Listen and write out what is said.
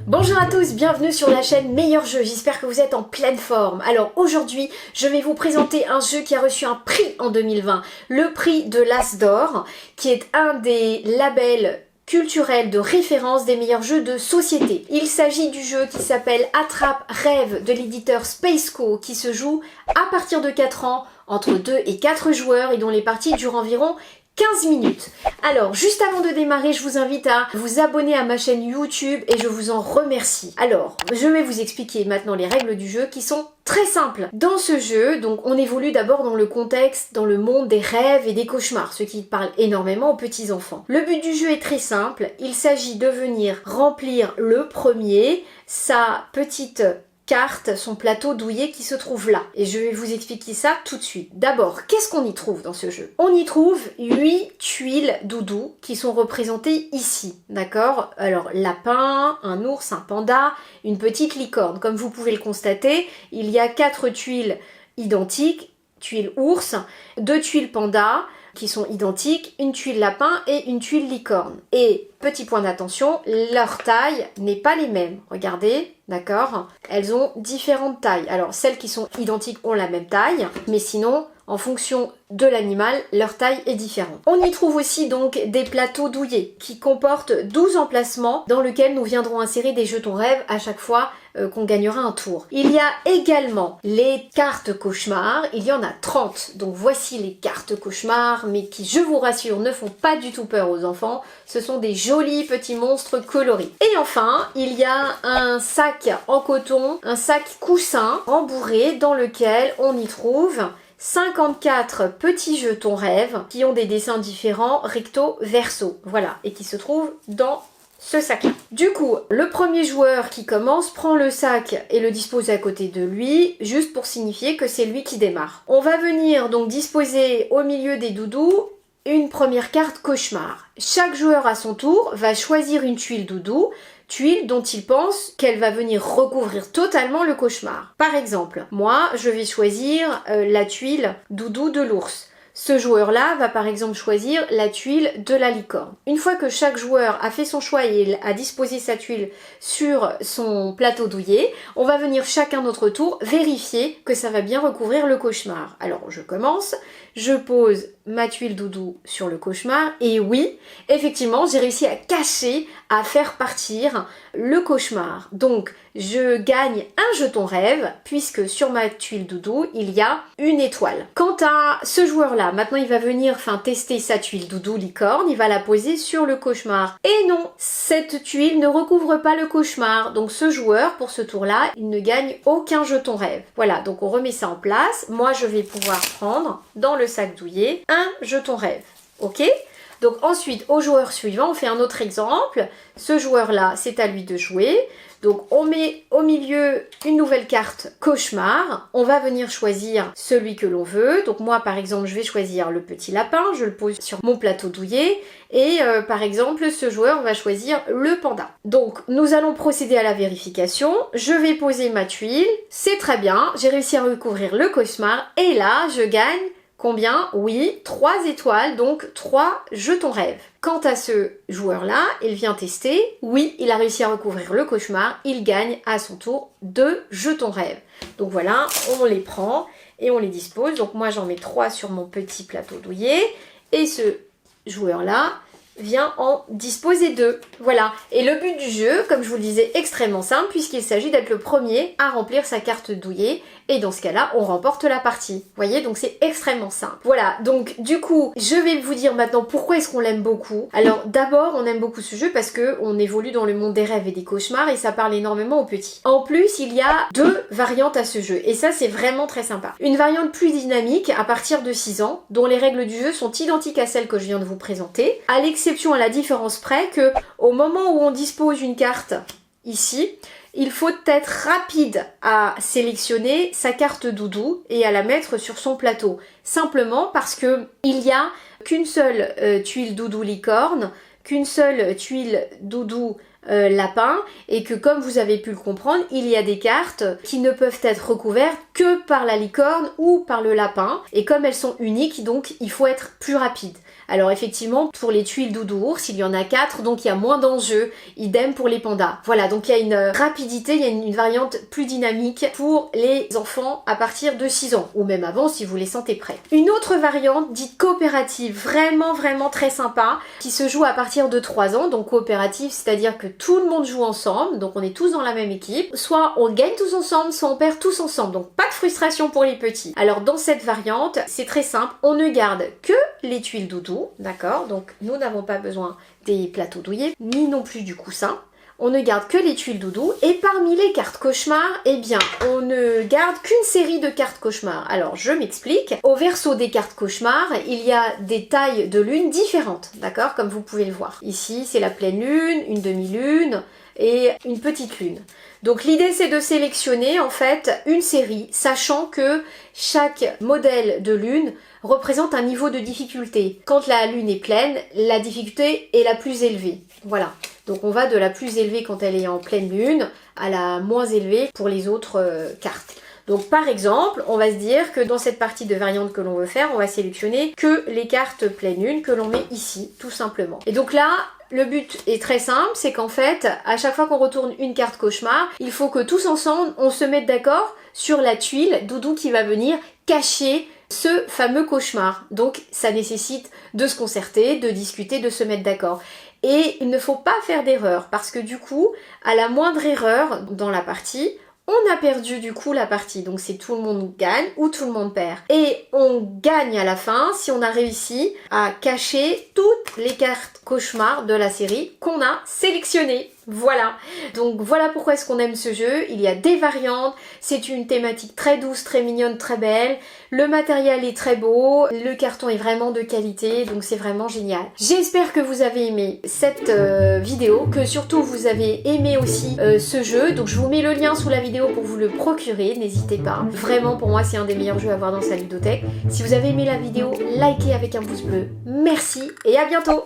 Bonjour à tous, bienvenue sur la chaîne Meilleur Jeu, j'espère que vous êtes en pleine forme. Alors aujourd'hui, je vais vous présenter un jeu qui a reçu un prix en 2020, le prix de l'As d'Or, qui est un des labels culturels de référence des meilleurs jeux de société. Il s'agit du jeu qui s'appelle Attrape Rêve de l'éditeur Spaceco, qui se joue à partir de 4 ans, entre 2 et 4 joueurs et dont les parties durent environ 15 minutes. Alors, juste avant de démarrer, je vous invite à vous abonner à ma chaîne YouTube et je vous en remercie. Alors, je vais vous expliquer maintenant les règles du jeu qui sont très simples. Dans ce jeu, donc, on évolue d'abord dans le contexte, dans le monde des rêves et des cauchemars, ce qui parle énormément aux petits enfants. Le but du jeu est très simple. Il s'agit de venir remplir le premier sa petite carte, son plateau douillet qui se trouve là. Et je vais vous expliquer ça tout de suite. D'abord, qu'est-ce qu'on y trouve dans ce jeu? On y trouve 8 tuiles doudou qui sont représentées ici, d'accord? Alors, lapin, un ours, un panda, une petite licorne. Comme vous pouvez le constater, il y a 4 tuiles identiques, tuiles ours, 2 tuiles panda, qui sont identiques, une tuile lapin et une tuile licorne. Et petit point d'attention, leur taille n'est pas les mêmes. Regardez, d'accord? Elles ont différentes tailles. Alors celles qui sont identiques ont la même taille, mais sinon, en fonction de l'animal, leur taille est différente. On y trouve aussi donc des plateaux douillets qui comportent 12 emplacements dans lesquels nous viendrons insérer des jetons rêves à chaque fois qu'on gagnera un tour. Il y a également les cartes cauchemars, il y en a 30. Donc voici les cartes cauchemars, mais qui, je vous rassure, ne font pas du tout peur aux enfants. Ce sont des jolis petits monstres colorés. Et enfin, il y a un sac en coton, un sac coussin rembourré dans lequel on y trouve 54 petits jetons rêves qui ont des dessins différents, recto, verso, voilà, et qui se trouvent dans ce sac-là. Du coup, le premier joueur qui commence prend le sac et le dispose à côté de lui, juste pour signifier que c'est lui qui démarre. On va venir donc disposer au milieu des doudous une première carte cauchemar. Chaque joueur à son tour va choisir une tuile doudou, tuile dont il pense qu'elle va venir recouvrir totalement le cauchemar. Par exemple, moi, je vais choisir la tuile doudou de l'ours. Ce joueur-là va par exemple choisir la tuile de la licorne. Une fois que chaque joueur a fait son choix et a disposé sa tuile sur son plateau douillet, on va venir chacun notre tour vérifier que ça va bien recouvrir le cauchemar. Alors je commence, je pose ma tuile doudou sur le cauchemar et oui, effectivement, j'ai réussi à cacher, à faire partir le cauchemar. Donc je gagne un jeton rêve puisque sur ma tuile doudou, il y a une étoile. Quant à ce joueur-là, maintenant il va venir tester sa tuile doudou licorne, il va la poser sur le cauchemar. Et non, cette tuile ne recouvre pas le cauchemar. Donc ce joueur, pour ce tour-là, il ne gagne aucun jeton rêve. Voilà, donc on remet ça en place. Moi, je vais pouvoir prendre dans le sac douillet un jeton rêve. Ok ? Donc ensuite, au joueur suivant, on fait un autre exemple. Ce joueur-là, c'est à lui de jouer. Donc on met au milieu une nouvelle carte cauchemar. On va venir choisir celui que l'on veut. Donc moi, par exemple, je vais choisir le petit lapin. Je le pose sur mon plateau douillet. Et par exemple, ce joueur va choisir le panda. Donc nous allons procéder à la vérification. Je vais poser ma tuile. C'est très bien. J'ai réussi à recouvrir le cauchemar. Et là, je gagne... Combien? Oui, 3 étoiles, donc 3 jetons rêves. Quant à ce joueur-là, il vient tester. Oui, il a réussi à recouvrir le cauchemar. Il gagne à son tour 2 jetons rêves. Donc voilà, on les prend et on les dispose. Donc moi, j'en mets 3 sur mon petit plateau douillet. Et ce joueur-là vient en disposer 2. Voilà. Et le but du jeu, comme je vous le disais, extrêmement simple puisqu'il s'agit d'être le premier à remplir sa carte douillet. Et dans ce cas-là, on remporte la partie. Vous voyez, donc c'est extrêmement simple. Voilà, donc du coup, je vais vous dire maintenant pourquoi est-ce qu'on l'aime beaucoup. Alors d'abord, on aime beaucoup ce jeu parce que on évolue dans le monde des rêves et des cauchemars et ça parle énormément aux petits. En plus, il y a 2 variantes à ce jeu et ça, c'est vraiment très sympa. Une variante plus dynamique à partir de 6 ans, dont les règles du jeu sont identiques à celles que je viens de vous présenter, à l'exception à la différence près que au moment où on dispose une carte ici, il faut être rapide à sélectionner sa carte doudou et à la mettre sur son plateau. Simplement parce que il n'y a qu'une seule tuile doudou licorne, qu'une seule tuile doudou lapin et que comme vous avez pu le comprendre, il y a des cartes qui ne peuvent être recouvertes que par la licorne ou par le lapin. Et comme elles sont uniques, donc il faut être plus rapide. Alors effectivement, pour les tuiles doudou ours, il y en a 4, donc il y a moins d'enjeux. Idem pour les pandas. Voilà, donc il y a une rapidité, il y a une variante plus dynamique pour les enfants à partir de 6 ans, ou même avant si vous les sentez prêts. Une autre variante dite coopérative, vraiment très sympa, qui se joue à partir de 3 ans, donc coopérative, c'est-à-dire que tout le monde joue ensemble, donc on est tous dans la même équipe, soit on gagne tous ensemble, soit on perd tous ensemble, donc pas de frustration pour les petits. Alors dans cette variante, c'est très simple, on ne garde que les tuiles doudou, d'accord, donc nous n'avons pas besoin des plateaux douillés, ni non plus du coussin. On ne garde que les tuiles doudou, et parmi les cartes cauchemar, eh bien, on ne garde qu'une série de cartes cauchemar. Alors, je m'explique. Au verso des cartes cauchemar, il y a des tailles de lune différentes, d'accord, comme vous pouvez le voir. Ici, c'est la pleine lune, une demi-lune et une petite lune. Donc l'idée c'est de sélectionner en fait une série, sachant que chaque modèle de lune représente un niveau de difficulté. Quand la lune est pleine, la difficulté est la plus élevée. Voilà. Donc on va de la plus élevée quand elle est en pleine lune à la moins élevée pour les autres cartes. Donc par exemple, on va se dire que dans cette partie de variante que l'on veut faire, on va sélectionner que les cartes pleine lune que l'on met ici, tout simplement. Et donc là, le but est très simple, c'est qu'en fait, à chaque fois qu'on retourne une carte cauchemar, il faut que tous ensemble, on se mette d'accord sur la tuile doudou qui va venir cacher ce fameux cauchemar. Donc ça nécessite de se concerter, de discuter, de se mettre d'accord. Et il ne faut pas faire d'erreur, parce que du coup, à la moindre erreur dans la partie, on a perdu du coup la partie, donc c'est tout le monde gagne ou tout le monde perd. Et on gagne à la fin si on a réussi à cacher toutes les cartes cauchemar de la série qu'on a sélectionnées. Voilà, donc voilà pourquoi est-ce qu'on aime ce jeu. Il y a des variantes, c'est une thématique très douce, très mignonne, très belle. Le matériel est très beau, le carton est vraiment de qualité, donc c'est vraiment génial. J'espère que vous avez aimé cette vidéo, que surtout vous avez aimé aussi ce jeu. Donc je vous mets le lien sous la vidéo pour vous le procurer, n'hésitez pas. Vraiment pour moi c'est un des meilleurs jeux à voir dans sa ludothèque. Si vous avez aimé la vidéo, likez avec un pouce bleu. Merci et à bientôt.